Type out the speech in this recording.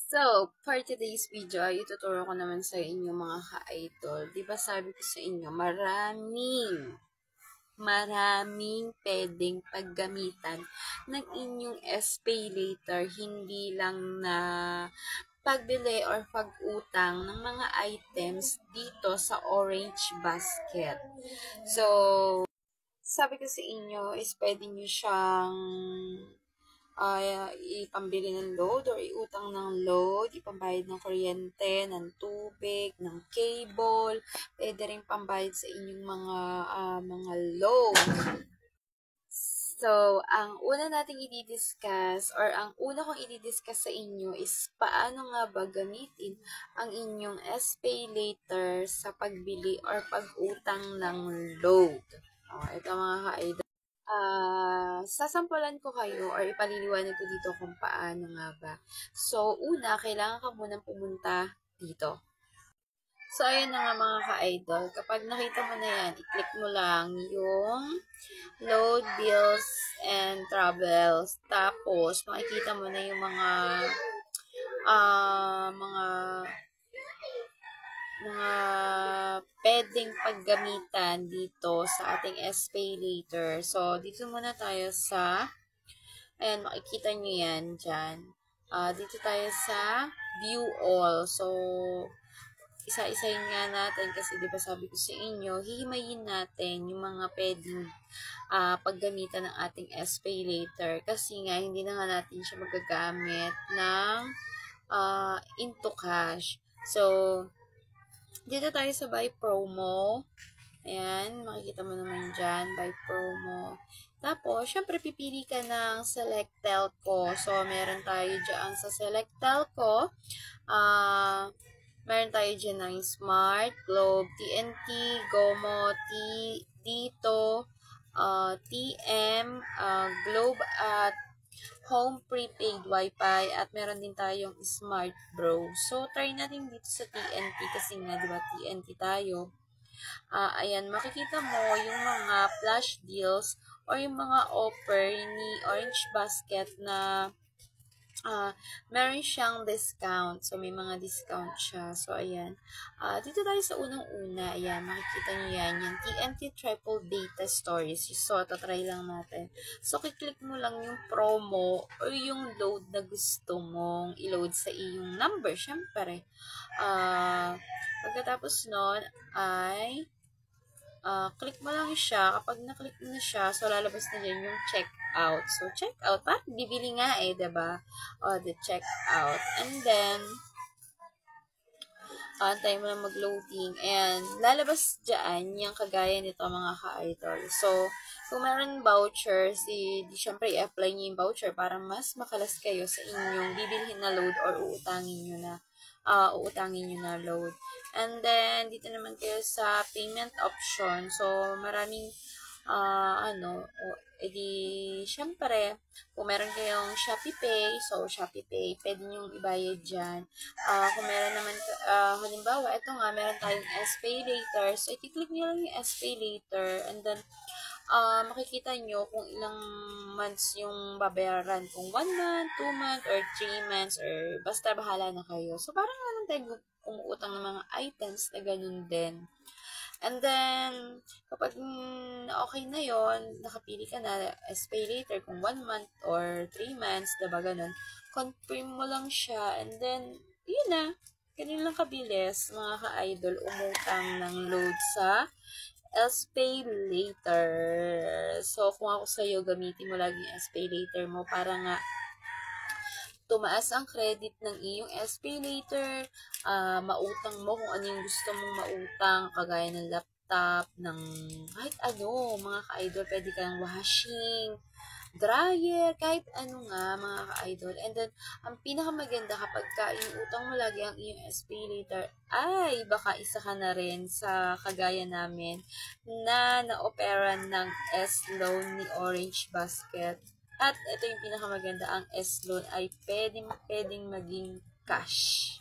So, for today's video ay ituturo ko naman sa inyo mga ka-idol. Di ba sabi ko sa inyo, maraming pwedeng paggamitan ng inyong SPay later, hindi lang na pagbili or pag-utang ng mga items dito sa Orange Basket. So, sabi ko sa inyo is pwede nyo siyang ipambili ng load or iutang ng load, ipambayad ng kuryente, ng tubig, ng cable, pwede rin pambayad sa inyong mga load. So, ang una nating i-discuss or ang una kong i-discuss sa inyo is paano nga ba gamitin ang inyong SPay later sa pagbili or pag-utang ng load. Ito mga ka-idol. Sasampulan ko kayo or ipaliliwanag ko dito kung paano nga ba. So, una, kailangan ka munang pumunta dito. So, ayan na nga mga ka-idol. Kapag nakita mo na yan, i-click mo lang yung load, bills, and travels. Tapos, makikita mo na yung mga pwedeng paggamitan dito sa ating SPay later. So, dito muna tayo sa, ayan, makikita nyo yan dyan. Dito tayo sa view all. So, isa-isayin nga natin kasi di ba sabi ko sa inyo, hihimayin natin yung mga pwedeng paggamitan ng ating SPay later. Kasi nga, hindi na nga natin siya magagamit ng into cash. So, dito tayo sa buy promo. Ayan, makikita mo naman dyan, buy promo. Tapos, syempre, pipili ka ng select telco. So, meron tayo dyan sa select telco. Meron tayo dyan ng Smart, Globe, TNT, Gomo, Dito, TM, Globe at Home Prepaid Wi-Fi at meron din tayong Smart Bro. So, try natin dito sa TNT kasi nga, di ba, TNT tayo. Ayan, makikita mo yung mga flash deals or yung mga offer ni Orange Basket na meron siyang discount. So, may mga discount siya. So, ayan. Dito tayo sa unang-una. Ayan, makikita nyo yan. Yung TNT Triple Data Stories. So, tatry lang natin. So, kiklik mo lang yung promo or yung load na gusto mong i-load sa iyong number. Siyempre. Pagkatapos nun, ay click mo lang siya. Kapag na-click mo na siya, so lalabas na dyan yung checkout. So, checkout, bibili nga diba? The checkout. And then, antay mo na mag-loading. And, lalabas dyan yung kagaya nito mga ka-idol. So, kung meron voucher, syempre i-apply niyo yung voucher para mas makalas kayo sa inyong bibilhin na load or uutangin nyo na load. And then, dito naman kayo sa payment option. So, maraming, syempre, kung meron kayong Shopee Pay, so Shopee Pay, pwede nyo ibayad dyan. Kung meron naman, halimbawa, ito nga, meron tayong SPay later. So, i-click nyo lang yung SPay later. And then, makikita nyo kung ilang months yung babayaran. Kung 1 month, 2 months, or 3 months, or basta bahala na kayo. So, parang naman tayo umuutang ng mga items na ganun din. And then, kapag okay na yon, nakapili ka na, SPay later, kung 1 month or 3 months, diba ganun, confirm mo lang siya, and then, yun na, ganun lang kabilis, mga ka-idol, umutang ng load sa SPay later. So, kung ako sa'yo, gamitin mo lagi yung SPay later mo para nga tumaas ang credit ng iyong SPay later, mautang mo kung ano yung gusto mong mautang, kagaya ng laptop, ng kahit ano, mga ka-idol, pwede kang washing, dryer, kahit ano nga, mga ka-idol. And then, ang pinakamaganda kapag inuutang mo lagi ang iyong SPay later, ay baka isa ka na rin sa kagaya namin na na-operan ng S-Loan ni Orange Basket. At ito yung pinakamaganda, ang S-Loan ay pwedeng maging cash.